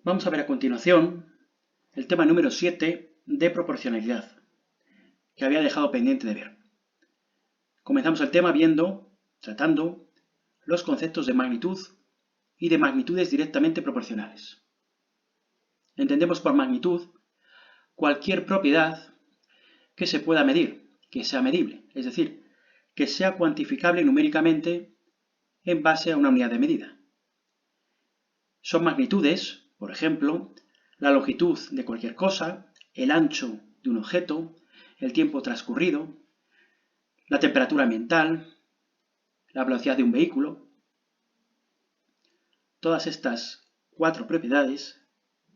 Vamos a ver a continuación el tema número 7 de proporcionalidad, que había dejado pendiente de ver. Comenzamos el tema tratando los conceptos de magnitud y de magnitudes directamente proporcionales. Entendemos por magnitud cualquier propiedad que se pueda medir, que sea medible, es decir, que sea cuantificable numéricamente en base a una unidad de medida. Son magnitudes, por ejemplo, la longitud de cualquier cosa, el ancho de un objeto, el tiempo transcurrido, la temperatura ambiental, la velocidad de un vehículo. Todas estas 4 propiedades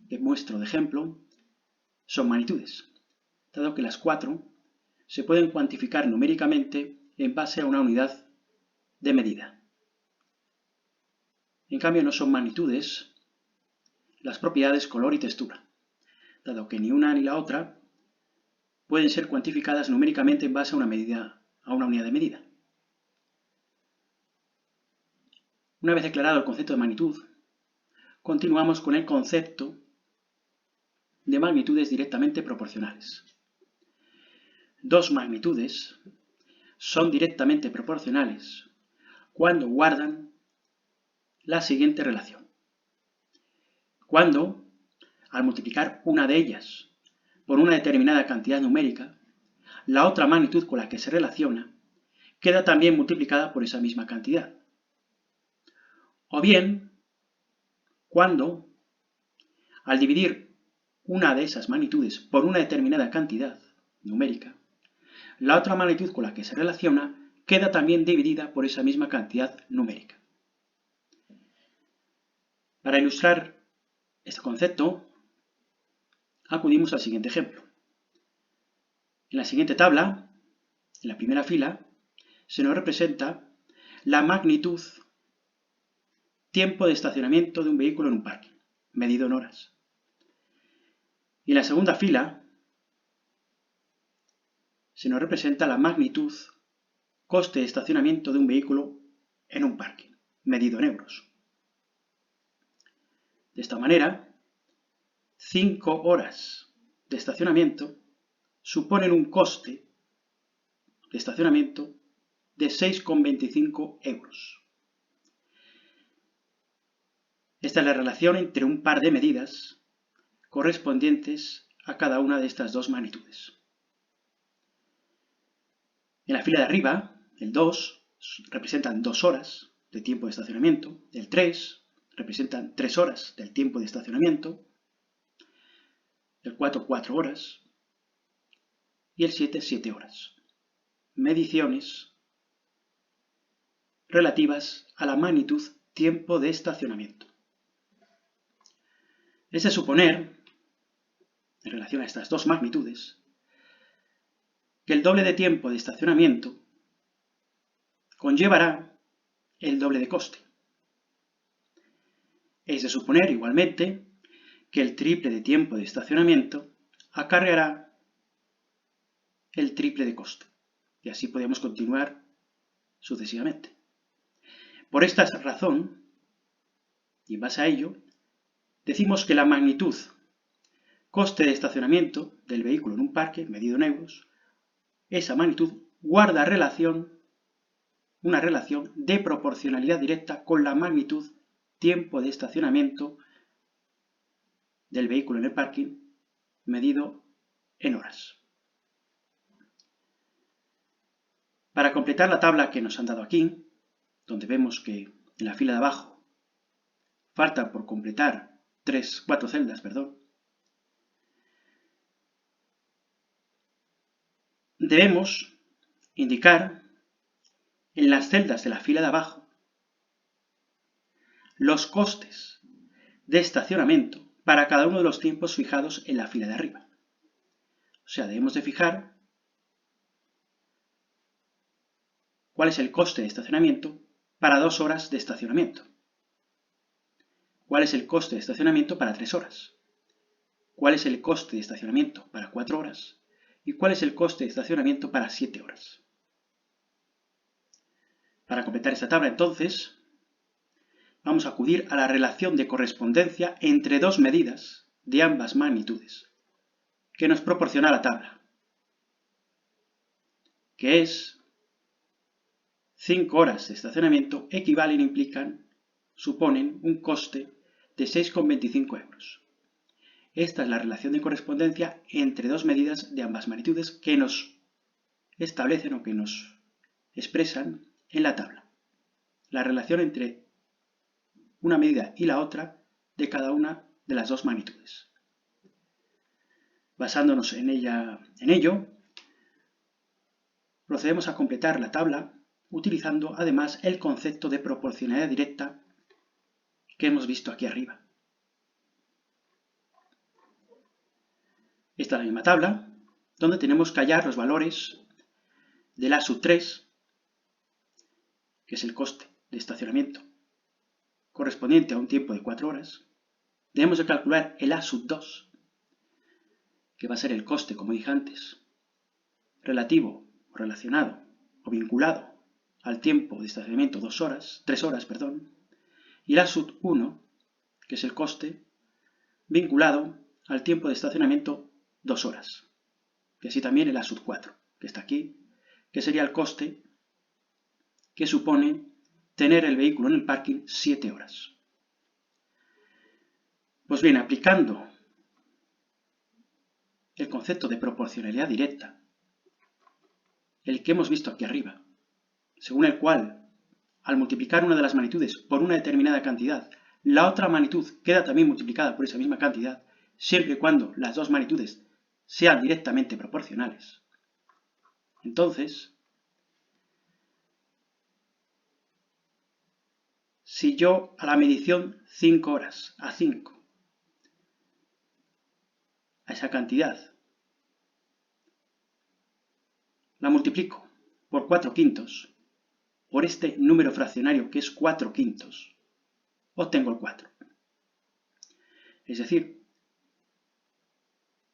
que muestro de ejemplo son magnitudes, dado que las 4 se pueden cuantificar numéricamente en base a una unidad de medida. En cambio, no son magnitudes las propiedades color y textura, dado que ni una ni la otra pueden ser cuantificadas numéricamente en base a una unidad de medida. Una vez declarado el concepto de magnitud, continuamos con el concepto de magnitudes directamente proporcionales. Dos magnitudes son directamente proporcionales cuando guardan la siguiente relación. Cuando, al multiplicar una de ellas por una determinada cantidad numérica, la otra magnitud con la que se relaciona queda también multiplicada por esa misma cantidad. O bien, cuando, al dividir una de esas magnitudes por una determinada cantidad numérica, la otra magnitud con la que se relaciona queda también dividida por esa misma cantidad numérica. Para ilustrar este concepto, acudimos al siguiente ejemplo. En la siguiente tabla, en la primera fila, se nos representa la magnitud tiempo de estacionamiento de un vehículo en un parque, medido en horas. Y en la segunda fila se nos representa la magnitud coste de estacionamiento de un vehículo en un parque, medido en euros. De esta manera, 5 horas de estacionamiento suponen un coste de estacionamiento de 6,25 euros. Esta es la relación entre un par de medidas correspondientes a cada una de estas dos magnitudes. En la fila de arriba, el 2 representan 2 horas de tiempo de estacionamiento, el 3 representan 3 horas del tiempo de estacionamiento, el 4 4 horas y el 7 7 horas. Mediciones relativas a la magnitud tiempo de estacionamiento. Es de suponer, en relación a estas dos magnitudes, que el doble de tiempo de estacionamiento conllevará el doble de coste. Es de suponer, igualmente, que el triple de tiempo de estacionamiento acarreará el triple de coste. Y así podemos continuar sucesivamente. Por esta razón, y en base a ello, decimos que la magnitud coste de estacionamiento del vehículo en un parque, medido en euros, esa magnitud guarda una relación de proporcionalidad directa con la magnitud tiempo de estacionamiento del vehículo en el parking, medido en horas. Para completar la tabla que nos han dado aquí, donde vemos que en la fila de abajo faltan por completar 4 celdas, debemos indicar en las celdas de la fila de abajo los costes de estacionamiento para cada uno de los tiempos fijados en la fila de arriba. O sea, debemos de fijar cuál es el coste de estacionamiento para 2 horas de estacionamiento. ¿Cuál es el coste de estacionamiento para 3 horas? ¿Cuál es el coste de estacionamiento para 4 horas? ¿Y cuál es el coste de estacionamiento para 7 horas? Para completar esta tabla, entonces, vamos a acudir a la relación de correspondencia entre dos medidas de ambas magnitudes que nos proporciona la tabla, que es 5 horas de estacionamiento suponen un coste de 6,25 euros. Esta es la relación de correspondencia entre dos medidas de ambas magnitudes que nos establecen o que nos expresan en la tabla. La relación entre una medida y la otra de cada una de las dos magnitudes. Basándonos en ello, procedemos a completar la tabla utilizando además el concepto de proporcionalidad directa que hemos visto aquí arriba. Esta es la misma tabla, donde tenemos que hallar los valores del A sub 3, que es el coste de estacionamiento, correspondiente a un tiempo de 4 horas. Debemos de calcular el A sub 2, que va a ser el coste, como dije antes, relativo o relacionado o vinculado al tiempo de estacionamiento 3 horas, y el A sub 1, que es el coste vinculado al tiempo de estacionamiento 2 horas. Y así también el A sub 4, que está aquí, que sería el coste que supone tener el vehículo en el parking 7 horas. Pues bien, aplicando el concepto de proporcionalidad directa, el que hemos visto aquí arriba, según el cual, al multiplicar una de las magnitudes por una determinada cantidad, la otra magnitud queda también multiplicada por esa misma cantidad, siempre y cuando las dos magnitudes sean directamente proporcionales. Entonces, si yo a la medición 5 horas, a 5, a esa cantidad, la multiplico por 4/5, por este número fraccionario que es 4/5, obtengo el 4. Es decir,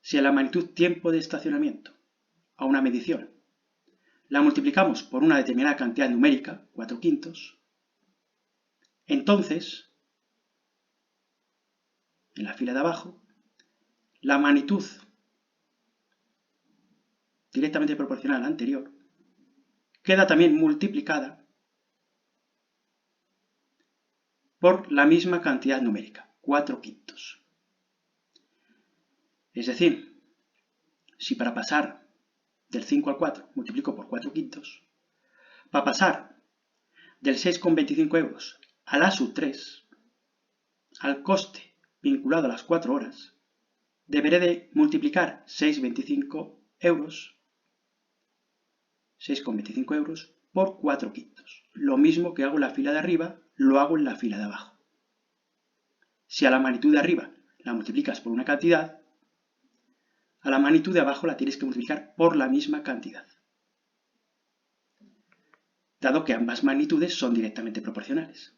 si a la magnitud tiempo de estacionamiento, a una medición, la multiplicamos por una determinada cantidad numérica, 4/5, entonces, en la fila de abajo, la magnitud directamente proporcional a la anterior queda también multiplicada por la misma cantidad numérica, 4/5. Es decir, si para pasar del 5 al 4 multiplico por 4/5, para pasar del 6,25 euros al A sub 3, al coste vinculado a las 4 horas, deberé de multiplicar 6,25 euros por 4/5. Lo mismo que hago en la fila de arriba, lo hago en la fila de abajo. Si a la magnitud de arriba la multiplicas por una cantidad, a la magnitud de abajo la tienes que multiplicar por la misma cantidad, dado que ambas magnitudes son directamente proporcionales.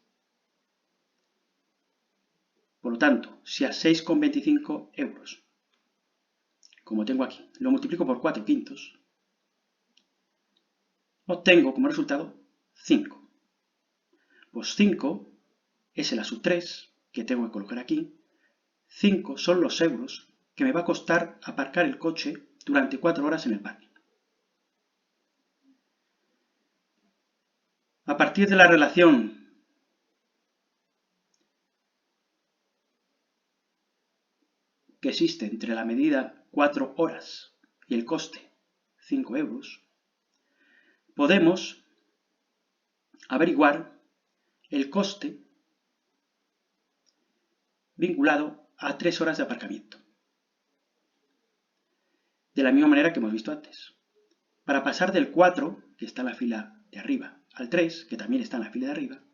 Por lo tanto, si a 6,25 euros, como tengo aquí, lo multiplico por 4/5, obtengo como resultado 5. Pues 5 es el A sub 3 que tengo que colocar aquí. 5 son los euros que me va a costar aparcar el coche durante 4 horas en el parking. A partir de la relación que existe entre la medida 4 horas y el coste 5 euros, podemos averiguar el coste vinculado a 3 horas de aparcamiento. De la misma manera que hemos visto antes. Para pasar del 4, que está en la fila de arriba, al 3, que también está en la fila de arriba,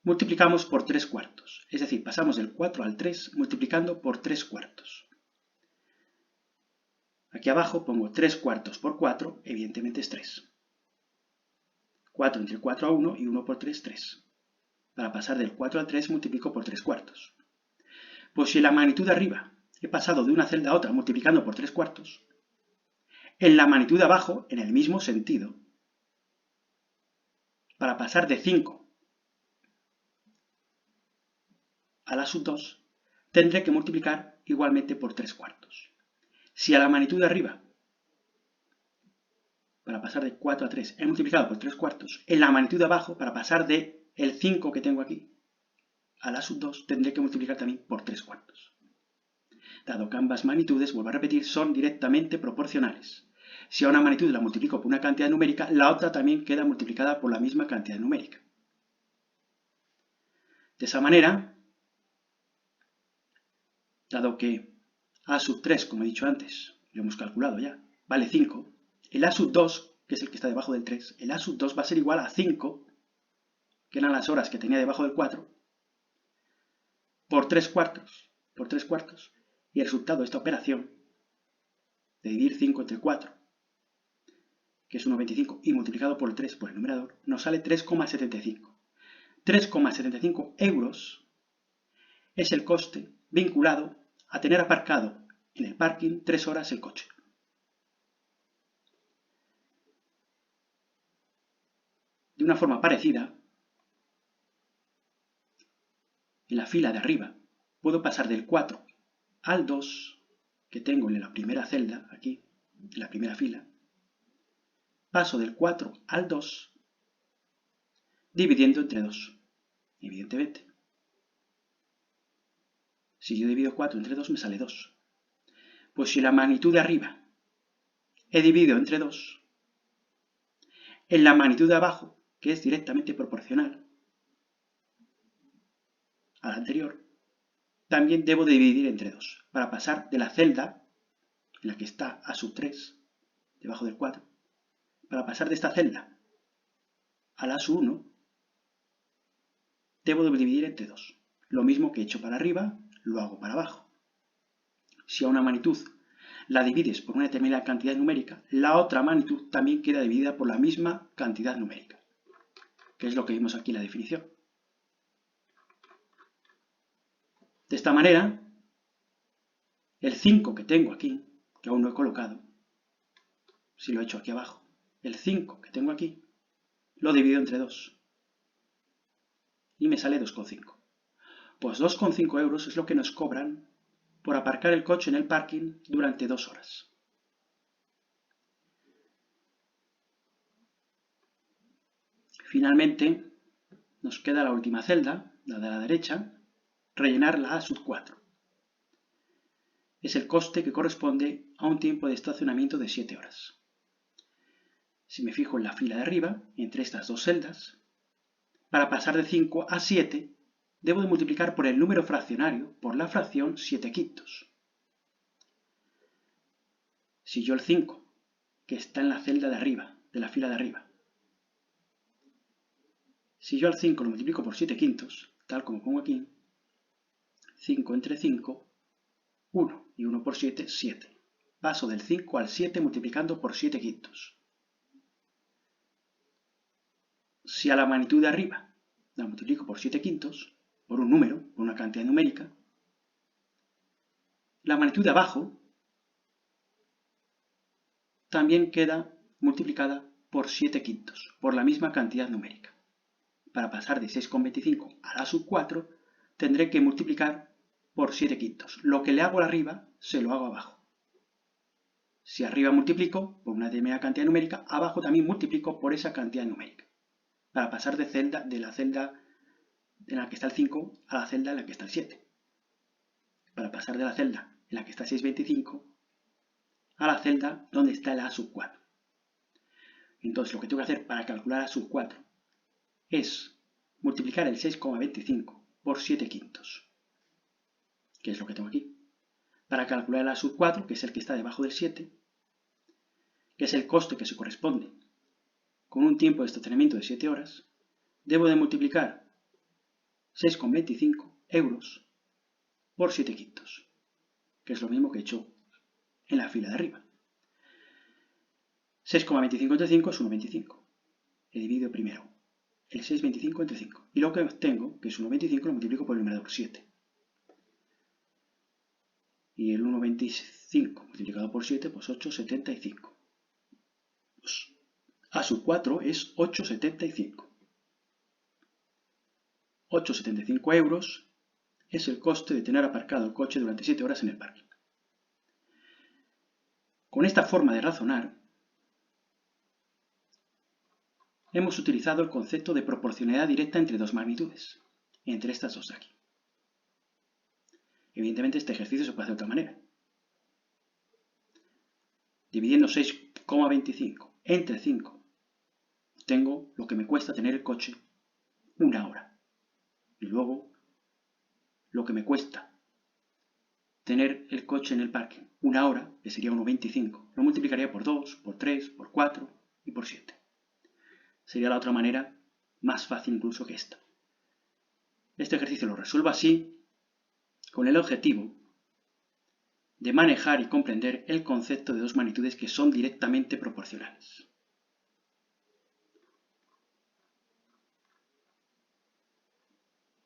multiplicamos por 3/4. Es decir, pasamos del 4 al 3 multiplicando por 3/4. Aquí abajo pongo 3/4 por 4, evidentemente es 3. 4 entre 4 a 1 y 1 por 3, 3. Para pasar del 4 al 3 multiplico por 3/4. Pues si en la magnitud de arriba he pasado de una celda a otra multiplicando por 3/4, en la magnitud de abajo, en el mismo sentido, para pasar de 5 a la sub 2, tendré que multiplicar igualmente por 3/4. Si a la magnitud de arriba, para pasar de 4 a 3, he multiplicado por 3/4, en la magnitud de abajo, para pasar de el 5 que tengo aquí a la sub 2, tendré que multiplicar también por 3/4. Dado que ambas magnitudes, vuelvo a repetir, son directamente proporcionales. Si a una magnitud la multiplico por una cantidad numérica, la otra también queda multiplicada por la misma cantidad numérica. De esa manera, dado que a sub 3, como he dicho antes, lo hemos calculado ya, vale 5, el a sub 2, que es el que está debajo del 3, el a sub 2 va a ser igual a 5, que eran las horas que tenía debajo del 4, por 3/4, y el resultado de esta operación, de dividir 5 entre 4, que es 1,25, y multiplicado por el 3 por el numerador, nos sale 3,75. 3,75 euros es el coste vinculado a tener aparcado en el parking 3 horas el coche. De una forma parecida, en la fila de arriba, puedo pasar del 4 al 2, que tengo en la primera celda, aquí, en la primera fila. Paso del 4 al 2, dividiendo entre 2, evidentemente. Si yo divido 4 entre 2, me sale 2. Pues si la magnitud de arriba he dividido entre 2, en la magnitud de abajo, que es directamente proporcional a la anterior, también debo dividir entre 2, para pasar de la celda en la que está a sub 3, debajo del 4, para pasar de esta celda a la sub 1, debo dividir entre 2. Lo mismo que he hecho para arriba, lo hago para abajo. Si a una magnitud la divides por una determinada cantidad numérica, la otra magnitud también queda dividida por la misma cantidad numérica, que es lo que vimos aquí en la definición. De esta manera, el 5 que tengo aquí, que aún no he colocado, si lo he hecho aquí abajo, el 5 que tengo aquí, lo divido entre 2 y me sale 2,5. Pues 2,5 euros es lo que nos cobran por aparcar el coche en el parking durante 2 horas. Finalmente, nos queda la última celda, la de la derecha, rellenar la A sub 4. Es el coste que corresponde a un tiempo de estacionamiento de 7 horas. Si me fijo en la fila de arriba, entre estas dos celdas, para pasar de 5 a 7, debo de multiplicar por el número fraccionario por la fracción 7/5. Si yo el 5, que está en la celda de arriba, de la fila de arriba, si yo al 5 lo multiplico por 7/5, tal como pongo aquí, 5 entre 5, 1, y 1 por 7, 7. Paso del 5 al 7 multiplicando por 7/5. Si a la magnitud de arriba la multiplico por 7/5, por un número, por una cantidad numérica, la magnitud de abajo también queda multiplicada por 7/5, por la misma cantidad numérica. Para pasar de 6,25 a la sub 4, tendré que multiplicar por 7/5. Lo que le hago arriba, se lo hago abajo. Si arriba multiplico por una determinada cantidad numérica, abajo también multiplico por esa cantidad numérica. Para pasar de la celda en la que está el 5 a la celda en la que está el 7. Para pasar de la celda en la que está 6,25 a la celda donde está el A sub 4. Entonces lo que tengo que hacer para calcular A sub 4 es multiplicar el 6,25 por 7/5, que es lo que tengo aquí. Para calcular el A sub 4, que es el que está debajo del 7, que es el coste que se corresponde con un tiempo de estacionamiento de 7 horas, debo de multiplicar 6,25 euros por 7/5, que es lo mismo que he hecho en la fila de arriba. 6,25 entre 5 es 1,25. He dividido primero el 6,25 entre 5. Y lo que obtengo, que es 1,25, lo multiplico por el numerador 7. Y el 1,25 multiplicado por 7, pues 8,75. Pues A sub 4 es 8,75. 8,75 euros es el coste de tener aparcado el coche durante 7 horas en el parking. Con esta forma de razonar, hemos utilizado el concepto de proporcionalidad directa entre dos magnitudes, entre estas dos de aquí. Evidentemente este ejercicio se puede hacer de otra manera. Dividiendo 6,25 entre 5, tengo lo que me cuesta tener el coche una hora. Y luego, lo que me cuesta tener el coche en el parque una hora, que sería 1,25, lo multiplicaría por 2, por 3, por 4 y por 7. Sería la otra manera, más fácil incluso que esta. Este ejercicio lo resuelvo así, con el objetivo de manejar y comprender el concepto de dos magnitudes que son directamente proporcionales.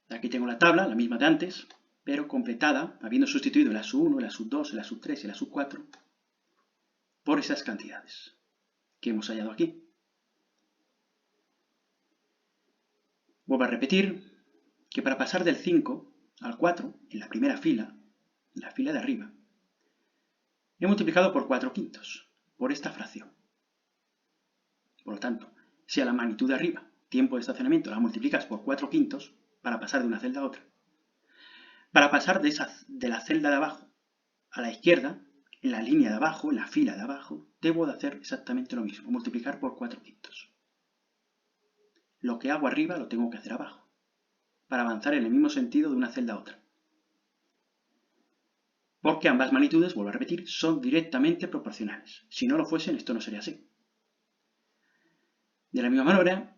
Aquí tengo la tabla, la misma de antes, pero completada, habiendo sustituido la sub1, la sub2, la sub3 y la sub4 por esas cantidades que hemos hallado aquí. Vuelvo a repetir que para pasar del 5 al 4, en la primera fila, en la fila de arriba, he multiplicado por 4 quintos, por esta fracción. Por lo tanto, si a la magnitud de arriba, tiempo de estacionamiento, la multiplicas por 4 quintos, para pasar de una celda a otra, para pasar de la celda de abajo a la izquierda, en la línea de abajo, en la fila de abajo, debo de hacer exactamente lo mismo, multiplicar por 4 quintos. Lo que hago arriba lo tengo que hacer abajo, para avanzar en el mismo sentido de una celda a otra. Porque ambas magnitudes, vuelvo a repetir, son directamente proporcionales. Si no lo fuesen, esto no sería así. De la misma manera,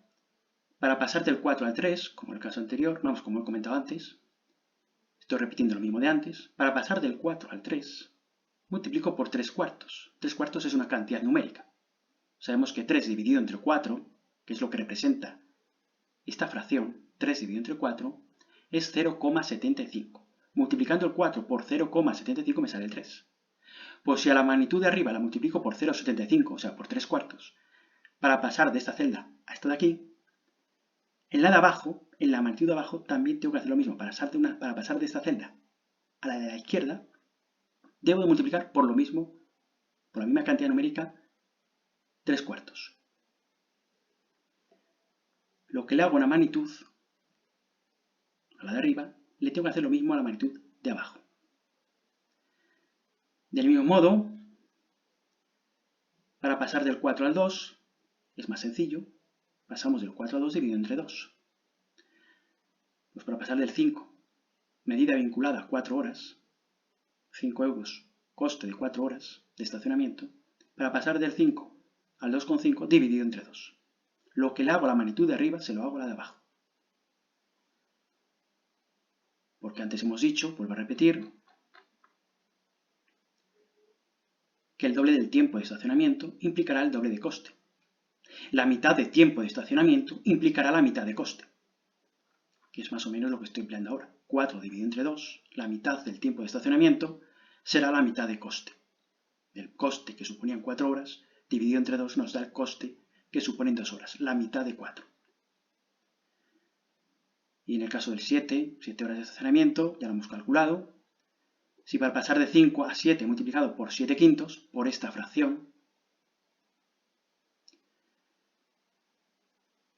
para pasar del 4 al 3, como en el caso anterior, vamos, como he comentado antes, estoy repitiendo lo mismo de antes, para pasar del 4 al 3, multiplico por 3 cuartos. 3 cuartos es una cantidad numérica. Sabemos que 3 dividido entre 4, que es lo que representa esta fracción, 3 dividido entre 4, es 0,75. Multiplicando el 4 por 0,75 me sale el 3. Pues si a la magnitud de arriba la multiplico por 0,75, o sea, por 3 cuartos, para pasar de esta celda a esta de aquí, en la de abajo, en la magnitud de abajo, también tengo que hacer lo mismo. Para pasar de esta celda a la de la izquierda, debo de multiplicar por lo mismo, por la misma cantidad numérica, 3 cuartos. Lo que le hago a una magnitud, a la de arriba, le tengo que hacer lo mismo a la magnitud de abajo. Del mismo modo, para pasar del 4 al 2, es más sencillo. Pasamos del 4 al 2 dividido entre 2. Pues para pasar del 5, medida vinculada a 4 horas, 5 euros, coste de 4 horas de estacionamiento, para pasar del 5 al 2,5 dividido entre 2. Lo que le hago a la magnitud de arriba se lo hago a la de abajo. Porque antes hemos dicho, vuelvo a repetir, que el doble del tiempo de estacionamiento implicará el doble de coste. La mitad de tiempo de estacionamiento implicará la mitad de coste, que es más o menos lo que estoy empleando ahora. 4 dividido entre 2, la mitad del tiempo de estacionamiento será la mitad de coste. El coste que suponían 4 horas, dividido entre 2 nos da el coste que suponen 2 horas, la mitad de 4. Y en el caso del 7 horas de estacionamiento, ya lo hemos calculado. Si para pasar de 5 a 7 multiplicado por 7 quintos, por esta fracción,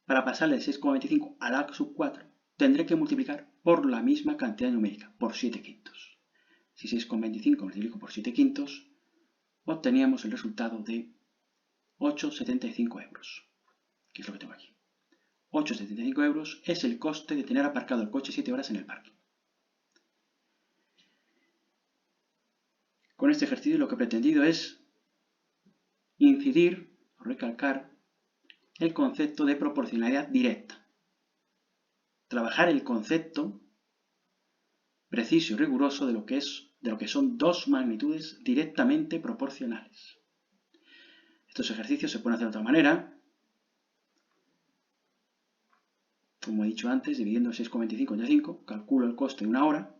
para pasar del 6,25 a la sub 4, tendré que multiplicar por la misma cantidad numérica, por 7 quintos. Si 6,25 multiplico por 7 quintos, obteníamos el resultado de 8,75 euros, que es lo que tengo aquí. 8,75 euros es el coste de tener aparcado el coche 7 horas en el parque. Con este ejercicio lo que he pretendido es incidir o recalcar el concepto de proporcionalidad directa. Trabajar el concepto preciso y riguroso de lo que son dos magnitudes directamente proporcionales. Estos ejercicios se pueden hacer de otra manera, como he dicho antes, dividiendo 6,25 entre 5, calculo el coste de una hora,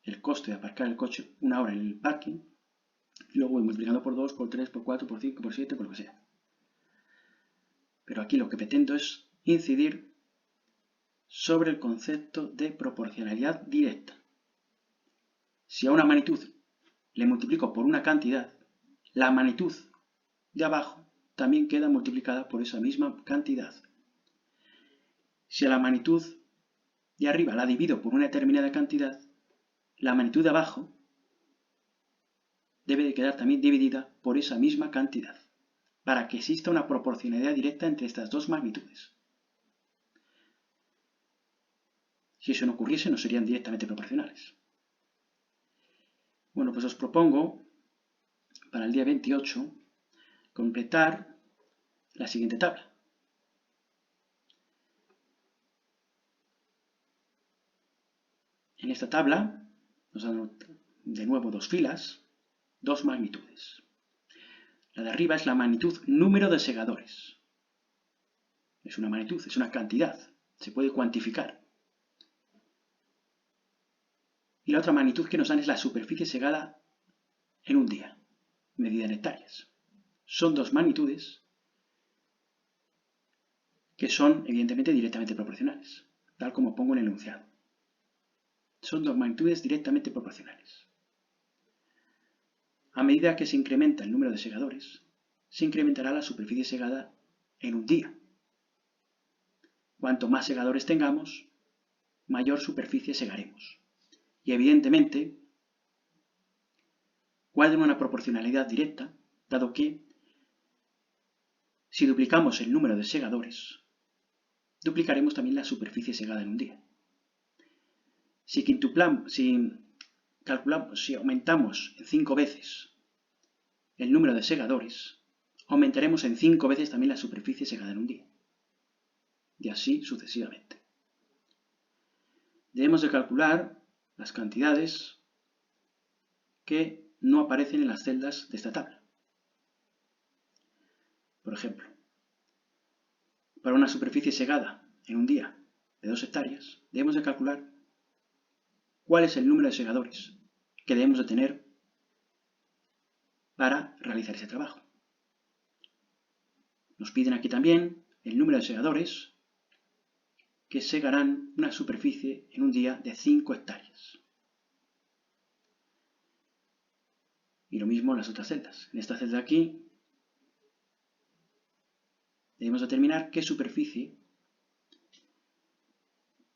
el coste de aparcar el coche una hora en el parking, y luego voy multiplicando por 2, por 3, por 4, por 5, por 7, por lo que sea. Pero aquí lo que pretendo es incidir sobre el concepto de proporcionalidad directa. Si a una magnitud le multiplico por una cantidad, la magnitud de abajo también queda multiplicada por esa misma cantidad. Si a la magnitud de arriba la divido por una determinada cantidad, la magnitud de abajo debe de quedar también dividida por esa misma cantidad, para que exista una proporcionalidad directa entre estas dos magnitudes. Si eso no ocurriese, no serían directamente proporcionales. Bueno, pues os propongo, para el día 28, completar la siguiente tabla. En esta tabla nos dan de nuevo dos filas, dos magnitudes. La de arriba es la magnitud número de segadores. Es una magnitud, es una cantidad, se puede cuantificar. Y la otra magnitud que nos dan es la superficie segada en un día, medida en hectáreas. Son dos magnitudes que son evidentemente directamente proporcionales, tal como pongo en el enunciado. Son dos magnitudes directamente proporcionales. A medida que se incrementa el número de segadores, se incrementará la superficie segada en un día. Cuanto más segadores tengamos, mayor superficie segaremos. Y evidentemente, guarden una proporcionalidad directa, dado que si duplicamos el número de segadores, duplicaremos también la superficie segada en un día. Si aumentamos en 5 veces el número de segadores, aumentaremos en 5 veces también la superficie segada en un día. Y así sucesivamente. Debemos de calcular las cantidades que no aparecen en las celdas de esta tabla. Por ejemplo, para una superficie segada en un día de 2 hectáreas, debemos de calcular cuál es el número de segadores que debemos de tener para realizar ese trabajo. Nos piden aquí también el número de segadores que segarán una superficie en un día de 5 hectáreas. Y lo mismo en las otras celdas. En esta celda de aquí debemos determinar qué superficie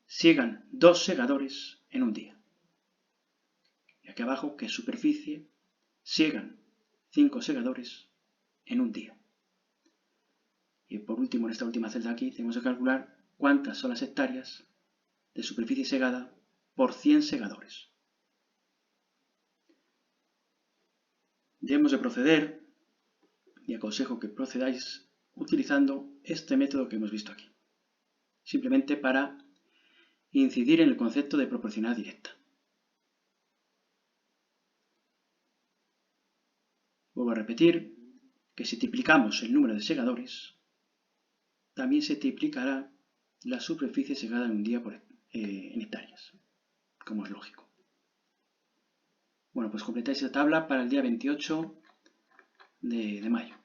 siegan 2 segadores en un día. Y aquí abajo qué superficie siegan 5 segadores en un día. Y por último, en esta última celda de aquí, tenemos que calcular cuántas son las hectáreas de superficie segada por 100 segadores. Debemos de proceder, y aconsejo que procedáis utilizando este método que hemos visto aquí, simplemente para incidir en el concepto de proporcionalidad directa. Vuelvo a repetir que si triplicamos el número de segadores, también se triplicará la superficie segada en un día en hectáreas, como es lógico. Bueno, pues completáis esta tabla para el día 28 de mayo.